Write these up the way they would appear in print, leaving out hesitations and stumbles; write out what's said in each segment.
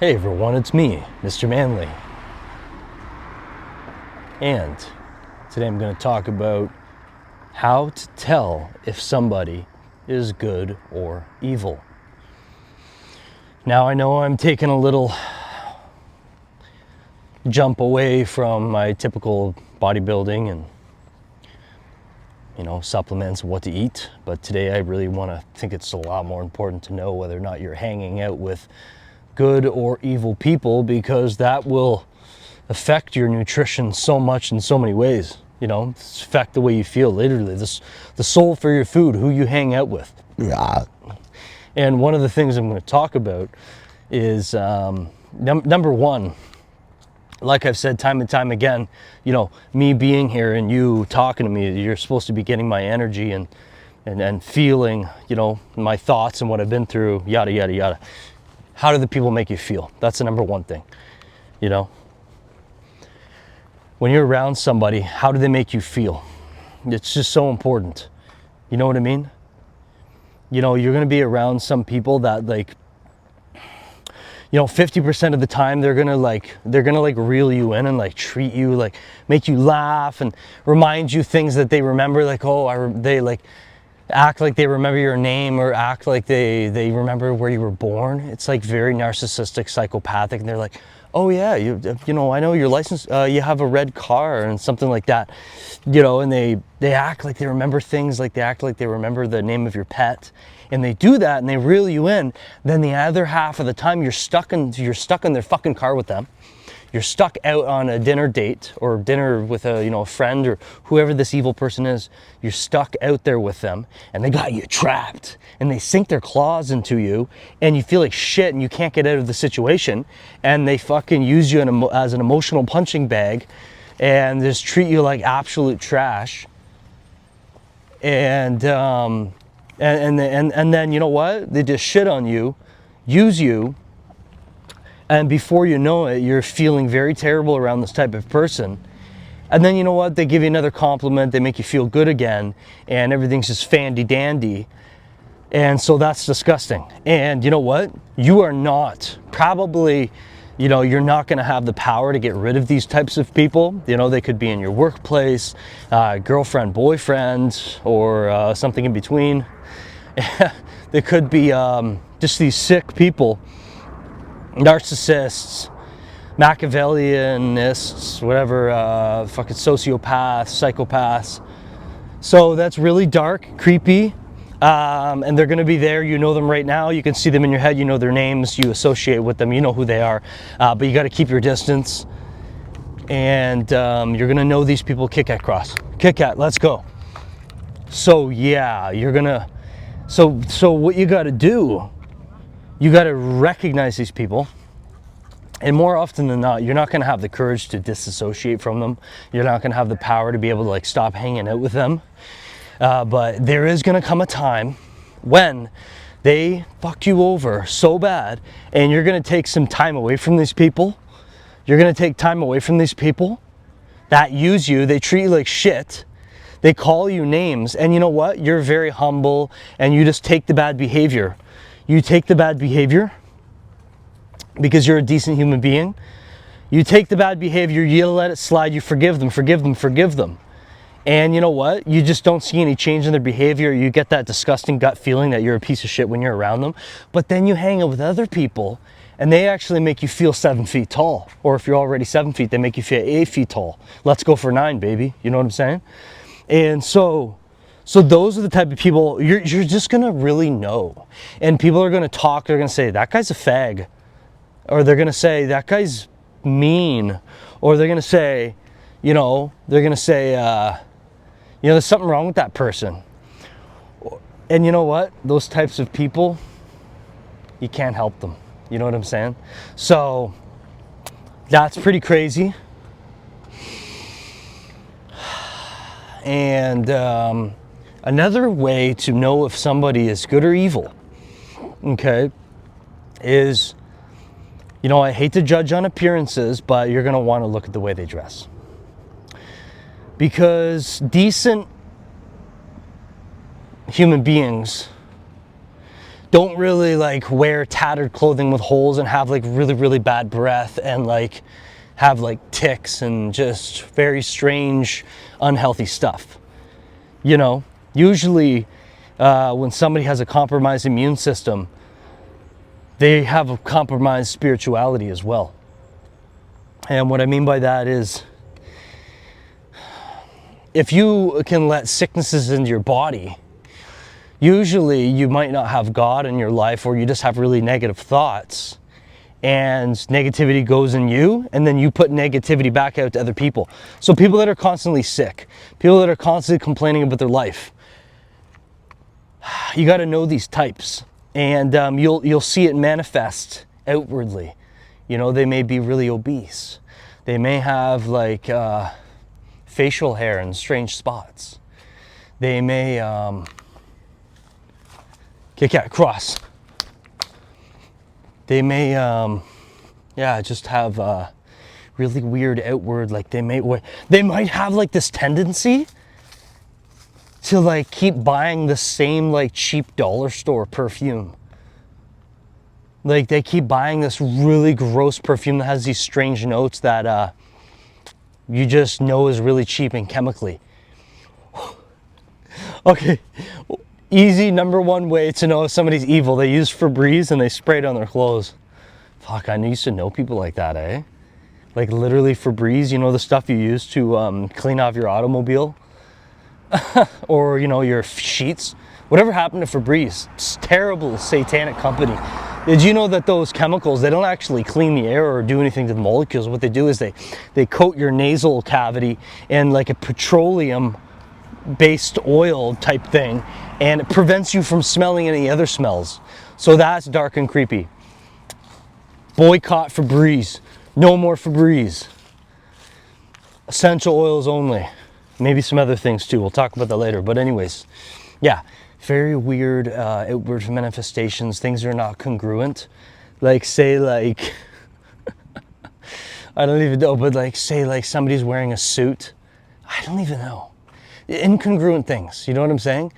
Hey everyone, it's me, Mr. Manly. And today I'm going to talk about how to tell if somebody is good or evil. Now I know I'm taking a little jump away from my typical bodybuilding and supplements, what to eat, but today I really think it's a lot more important to know whether or not you're hanging out with good or evil people, because that will affect your nutrition so much in so many ways. Affect the way you feel, literally the soul for your food, who you hang out with. Yeah. And one of the things I'm going to talk about is number one, like I've said time and time again, me being here and you talking to me, you're supposed to be getting my energy and feeling, my thoughts and what I've been through, yada, yada, yada. How do the people make you feel? That's the number one thing. When you're around somebody, how do they make you feel? It's just so important. You know what I mean? You're going to be around some people that 50% of the time they're gonna reel you in and treat you, make you laugh and remind you things that they remember, they act like they remember your name, or act like they remember where you were born. It's very narcissistic, psychopathic, and they're like, oh yeah, I know your license, you have a red car and something like that, and they act like they remember things, they act like they remember the name of your pet, and they do that and they reel you in. Then the other half of the time you're stuck in their fucking car with them. You're stuck out on a dinner date or dinner with a friend or whoever this evil person is. You're stuck out there with them and they got you trapped, and they sink their claws into you and you feel like shit and you can't get out of the situation, and they fucking use you as an emotional punching bag and just treat you like absolute trash. And then you know what? They just shit on you, use you. And before you know it, you're feeling very terrible around this type of person. And then you know what? They give you another compliment, they make you feel good again, and everything's just fandy dandy. And so that's disgusting. And you know what? You are not, probably, you're not gonna have the power to get rid of these types of people. They could be in your workplace, girlfriend, boyfriend, or something in between. They could be just these sick people. Narcissists, Machiavellianists, whatever, fucking sociopaths, psychopaths. So that's really dark, creepy, and they're going to be there. You know them right now. You can see them in your head. You know their names. You associate with them. You know who they are, but you got to keep your distance. And you're going to know these people. Kit Kat cross. Kit Kat, let's go. So yeah, you're going to... So what you got to do, you got to recognize these people, and more often than not, you're not going to have the courage to disassociate from them. You're not going to have the power to be able to stop hanging out with them. But there is going to come a time when they fuck you over so bad, and you're going to take some time away from these people. You're going to take time away from these people that use you. They treat you like shit. They call you names, and you know what? You're very humble, and you just take the bad behavior. You take the bad behavior because you're a decent human being. You take the bad behavior, you let it slide, you forgive them. And you know what? You just don't see any change in their behavior. You get that disgusting gut feeling that you're a piece of shit when you're around them. But then you hang out with other people and they actually make you feel 7 feet tall. Or if you're already 7 feet, they make you feel 8 feet tall. Let's go for 9, baby. You know what I'm saying? And so those are the type of people you're just gonna really know. And people are gonna talk, they're gonna say, that guy's a fag. Or they're gonna say, that guy's mean. Or they're gonna say, there's something wrong with that person. And you know what? Those types of people, you can't help them. You know what I'm saying? So that's pretty crazy. And another way to know if somebody is good or evil, okay, is, I hate to judge on appearances, but you're going to want to look at the way they dress. Because decent human beings don't really like wear tattered clothing with holes and have like really, really bad breath and like have like ticks and just very strange, unhealthy stuff. You know, usually when somebody has a compromised immune system, they have a compromised spirituality as well. And what I mean by that is, if you can let sicknesses into your body, usually you might not have God in your life, or you just have really negative thoughts, and negativity goes in you, and then you put negativity back out to other people. So people that are constantly sick, people that are constantly complaining about their life, you got to know these types, and you'll see it manifest outwardly. You know, they may be really obese. They may have like facial hair in strange spots. They may cross. They may just have really weird outward, like they might have like this tendency to like keep buying the same like cheap dollar store perfume. Like they keep buying this really gross perfume that has these strange notes that you just know is really cheap and chemically. Okay, easy number one way to know if somebody's evil. They use Febreze and they spray it on their clothes. Fuck, I used to know people like that, eh? Like literally Febreze, you know, the stuff you use to clean off your automobile? Or, you know, your sheets. Whatever happened to Febreze? It's terrible satanic company. Did you know that those chemicals, they don't actually clean the air or do anything to the molecules? What they do is they coat your nasal cavity in like a petroleum based oil type thing, and it prevents you from smelling any other smells. So that's dark and creepy. Boycott Febreze. No more Febreze. Essential oils only. Maybe some other things too. We'll talk about that later. But anyways, yeah. Very weird outward manifestations, things are not congruent. Like say like, I don't even know, but like say like somebody's wearing a suit. I don't even know. Incongruent things, you know what I'm saying?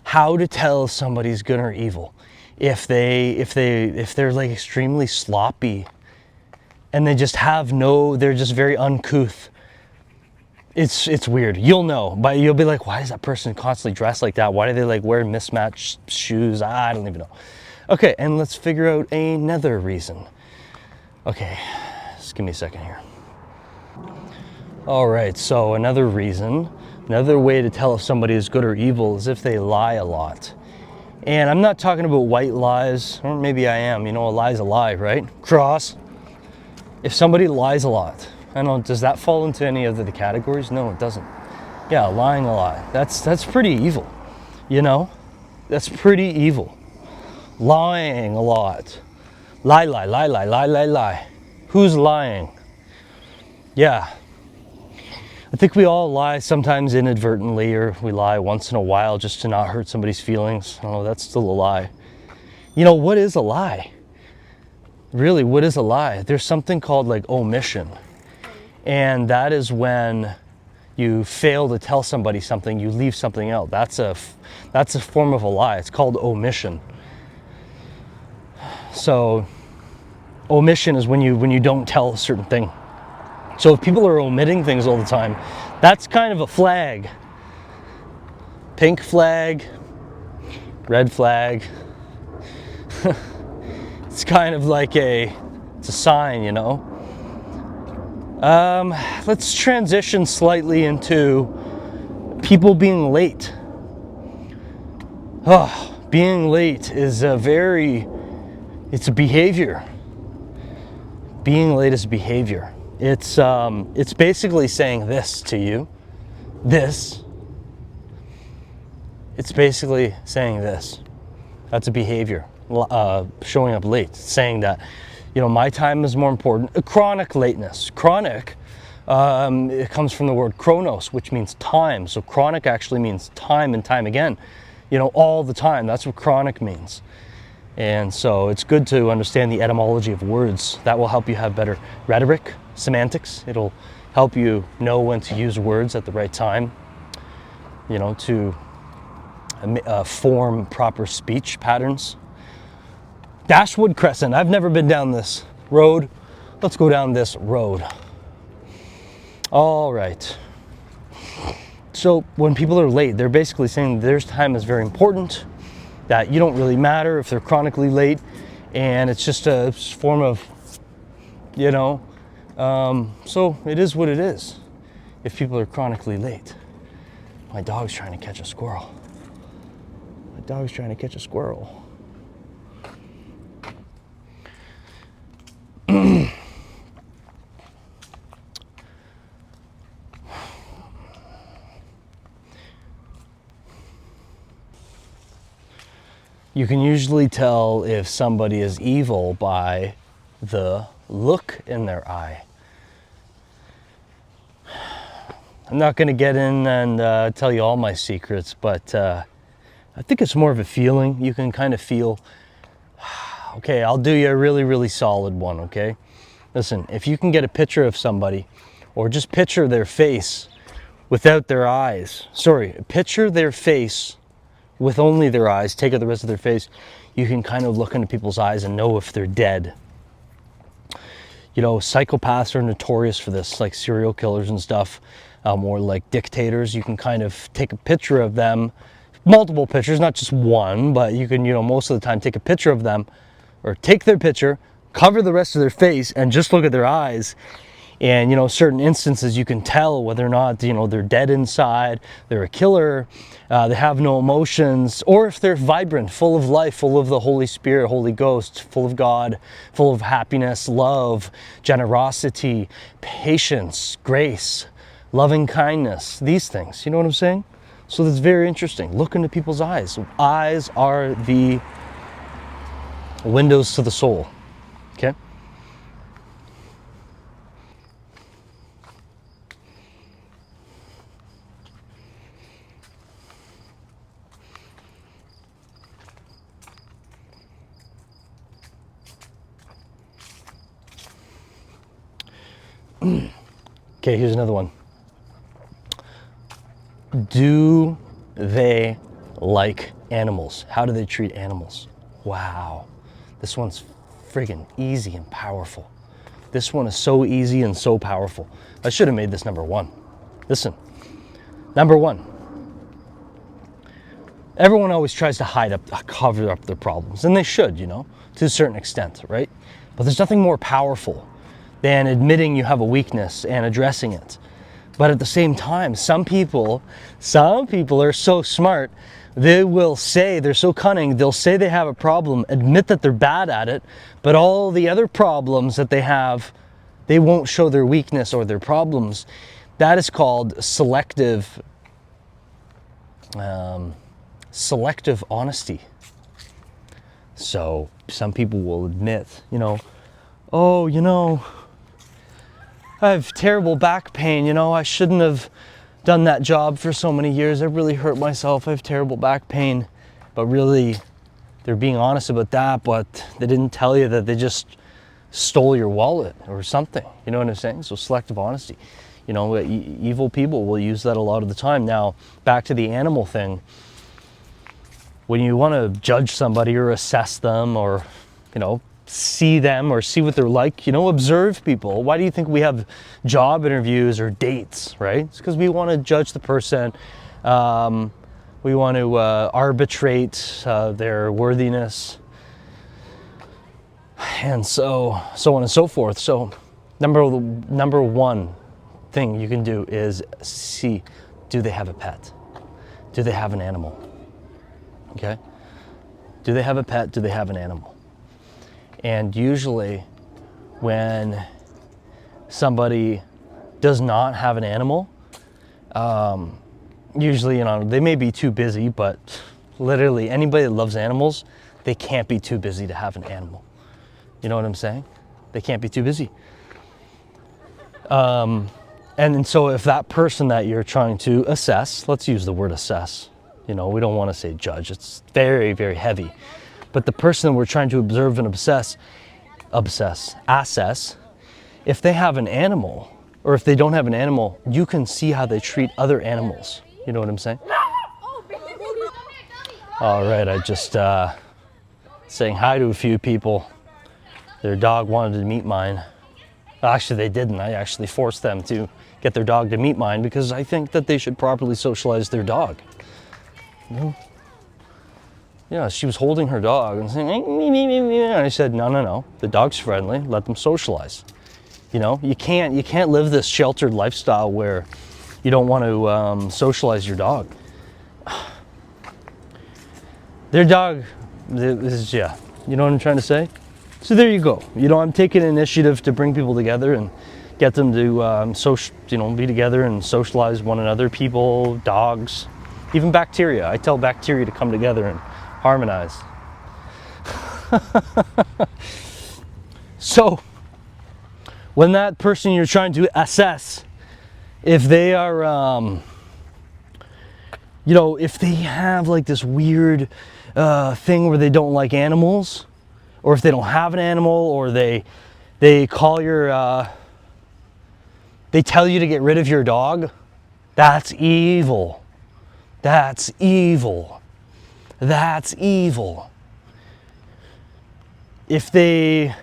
How to tell if somebody's good or evil. If they're like extremely sloppy and they just they're just very uncouth. It's weird. You'll know, but you'll be like, why is that person constantly dressed like that? Why do they like wear mismatched shoes? I don't even know. Okay, and let's figure out another reason. Okay, just give me a second here. All right, so another reason, another way to tell if somebody is good or evil is if they lie a lot. And I'm not talking about white lies, or maybe I am. You know, a lie's a lie, right? Cross. If somebody lies a lot, I don't know, does that fall into any of the categories? No, it doesn't. Yeah, lying a lot. That's pretty evil, you know? That's pretty evil. Lying a lot. Lie. Who's lying? Yeah. I think we all lie sometimes inadvertently, or we lie once in a while just to not hurt somebody's feelings. Oh, that's still a lie. You know, what is a lie? Really, what is a lie? There's something called like omission. And that is when you fail to tell somebody something, you leave something out. That's a form of a lie. It's called omission. So omission is when you don't tell a certain thing. So if people are omitting things all the time, that's kind of a flag. Pink flag, red flag. It's kind of like it's a sign, you know. Let's transition slightly into people being late. Oh, being late is it's a behavior. Being late is a behavior. It's basically saying this to you. This. It's basically saying this. That's a behavior. Showing up late. Saying that, you know, my time is more important. Chronic lateness. Chronic, it comes from the word chronos, which means time. So chronic actually means time and time again. You know, all the time. That's what chronic means. And so it's good to understand the etymology of words. That will help you have better rhetoric, semantics. It'll help you know when to use words at the right time, you know, to form proper speech patterns. Dashwood Crescent. I've never been down this road. Let's go down this road. All right. So when people are late, they're basically saying their time is very important, that you don't really matter if they're chronically late, and it's just a form of, you know, so it is what it is if people are chronically late. My dog's trying to catch a squirrel. My dog's trying to catch a squirrel. You can usually tell if somebody is evil by the look in their eye. I'm not going to get in and tell you all my secrets, but I think it's more of a feeling. You can kind of feel, okay, I'll do you a really, really solid one, okay? Listen, if you can get a picture of somebody, or just picture their face without their eyes, picture their face with only their eyes, take out the rest of their face, you can kind of look into people's eyes and know if they're dead. You know, psychopaths are notorious for this, like serial killers and stuff, or like dictators. You can kind of take a picture of them, multiple pictures, not just one, but you can, you know, most of the time take a picture of them, or take their picture, cover the rest of their face, and just look at their eyes. And, you know, certain instances you can tell whether or not, you know, they're dead inside, they're a killer, they have no emotions, or if they're vibrant, full of life, full of the Holy Spirit, Holy Ghost, full of God, full of happiness, love, generosity, patience, grace, loving kindness, these things. You know what I'm saying? So that's very interesting. Look into people's eyes. Eyes are the windows to the soul. Okay? Okay, here's another one. Do they like animals? How do they treat animals? Wow, this one's friggin' easy and powerful. This one is so easy and so powerful. I should have made this number one. Listen, number one. Everyone always tries to cover up their problems, and they should, you know, to a certain extent, right? But there's nothing more powerful than admitting you have a weakness and addressing it. But at the same time, some people are so smart, they will say, they're so cunning, they'll say they have a problem, admit that they're bad at it, but all the other problems that they have, they won't show their weakness or their problems. That is called selective honesty. So some people will admit, you know, oh, you know, I have terrible back pain, you know, I shouldn't have done that job for so many years. I really hurt myself. I have terrible back pain. But really, they're being honest about that, but they didn't tell you that they just stole your wallet or something. You know what I'm saying? So selective honesty. You know, evil people will use that a lot of the time. Now, back to the animal thing. When you want to judge somebody or assess them or, you know, see them or see what they're like, you know, observe people. Why do you think we have job interviews or dates, right? It's because we want to judge the person. We want to arbitrate their worthiness, and so on and so forth. So number one thing you can do is see, do they have a pet? Do they have an animal? Okay? Do they have a pet? Do they have an animal? And usually when somebody does not have an animal, usually, you know, they may be too busy, but literally anybody that loves animals, they can't be too busy to have an animal. You know what I'm saying? They can't be too busy. And so if that person that you're trying to assess, let's use the word assess, you know, we don't want to say judge, it's very, very heavy. But the person that we're trying to observe and assess, if they have an animal, or if they don't have an animal, you can see how they treat other animals. You know what I'm saying? All right, I just saying hi to a few people. Their dog wanted to meet mine. Actually, they didn't. I actually forced them to get their dog to meet mine because I think that they should properly socialize their dog. You know? Yeah, she was holding her dog and saying, and I said, no, the dog's friendly, let them socialize. You know, you can't live this sheltered lifestyle where you don't want to socialize your dog. Their dog is, yeah, you know what I'm trying to say? So there you go. You know, I'm taking initiative to bring people together and get them to be together and socialize one another, people, dogs, even bacteria. I tell bacteria to come together and harmonize. So when that person you're trying to assess, if they are, if they have like this weird thing where they don't like animals, or if they don't have an animal, or they call they tell you to get rid of your dog, that's evil. That's evil. That's evil. If they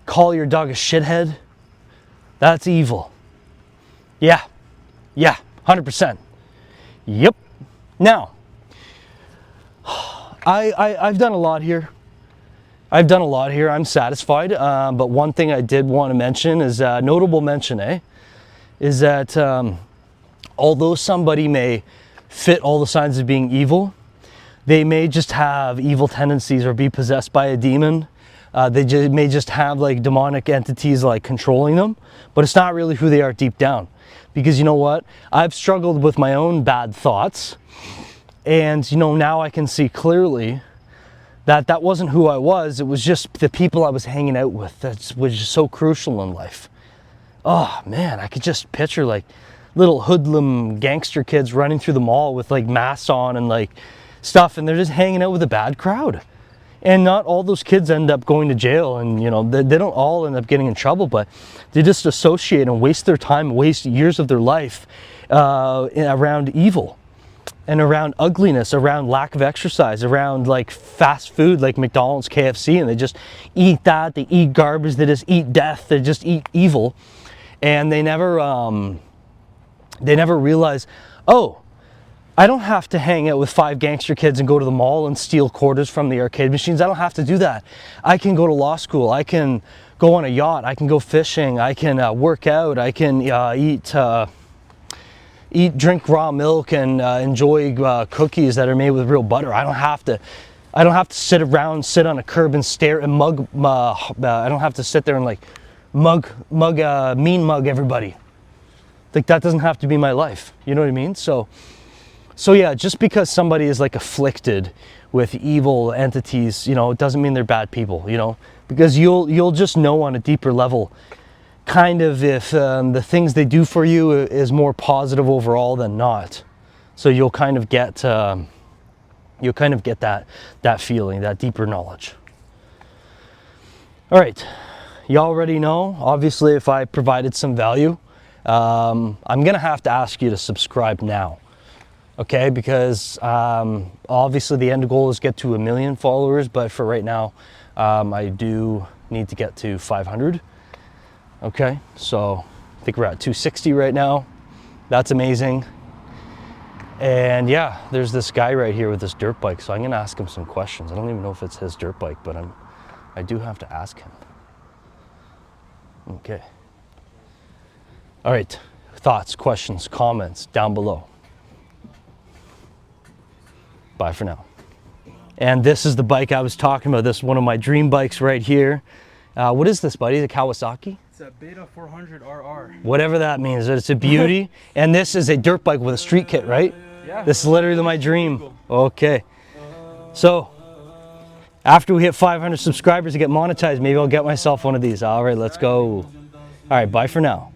call your dog a shithead, that's evil. Yeah, 100%. Yep. Now, I've done a lot here. I'm satisfied. But one thing I did want to mention is notable mention, is that although somebody may fit all the signs of being evil, they may just have evil tendencies or be possessed by a demon. They may just have like demonic entities like controlling them, but it's not really who they are deep down. Because you know what? I've struggled with my own bad thoughts, and now I can see clearly that wasn't who I was. It was just the people I was hanging out with that was just so crucial in life. Oh man, I could just picture like little hoodlum gangster kids running through the mall with like masks on and like stuff, and they're just hanging out with a bad crowd. And not all those kids end up going to jail, and they don't all end up getting in trouble, but they just associate and waste their time, waste years of their life around evil and around ugliness, around lack of exercise, around like fast food like McDonald's, KFC, and they just eat that. They eat garbage. They just eat death. They just eat evil, and they never realize, oh, I don't have to hang out with 5 gangster kids and go to the mall and steal quarters from the arcade machines. I don't have to do that. I can go to law school. I can go on a yacht. I can go fishing. I can work out. I can drink raw milk and enjoy cookies that are made with real butter. I don't have to sit on a curb and stare and mug. I don't have to sit there and like mean mug everybody. Like that doesn't have to be my life. You know what I mean? So yeah, just because somebody is like afflicted with evil entities, it doesn't mean they're bad people, because you'll just know on a deeper level kind of if the things they do for you is more positive overall than not. So you'll kind of get that feeling, that deeper knowledge. All right, you already know, obviously, if I provided some value, I'm gonna have to ask you to subscribe now. Okay, because obviously the end goal is get to 1 million followers, but for right now, I do need to get to 500. Okay, so I think we're at 260 right now. That's amazing. And yeah, there's this guy right here with this dirt bike, so I'm gonna ask him some questions. I don't even know if it's his dirt bike, but I do have to ask him. Okay. All right, thoughts, questions, comments down below. Bye for now. And this is the bike I was talking about. This is one of my dream bikes right here. What is this, buddy? The Kawasaki? It's a Beta 400 RR. Whatever that means. It's a beauty. And this is a dirt bike with a street kit, right? Yeah. This is literally my dream. Okay. So, after we hit 500 subscribers to get monetized, maybe I'll get myself one of these. All right, let's go. All right, bye for now.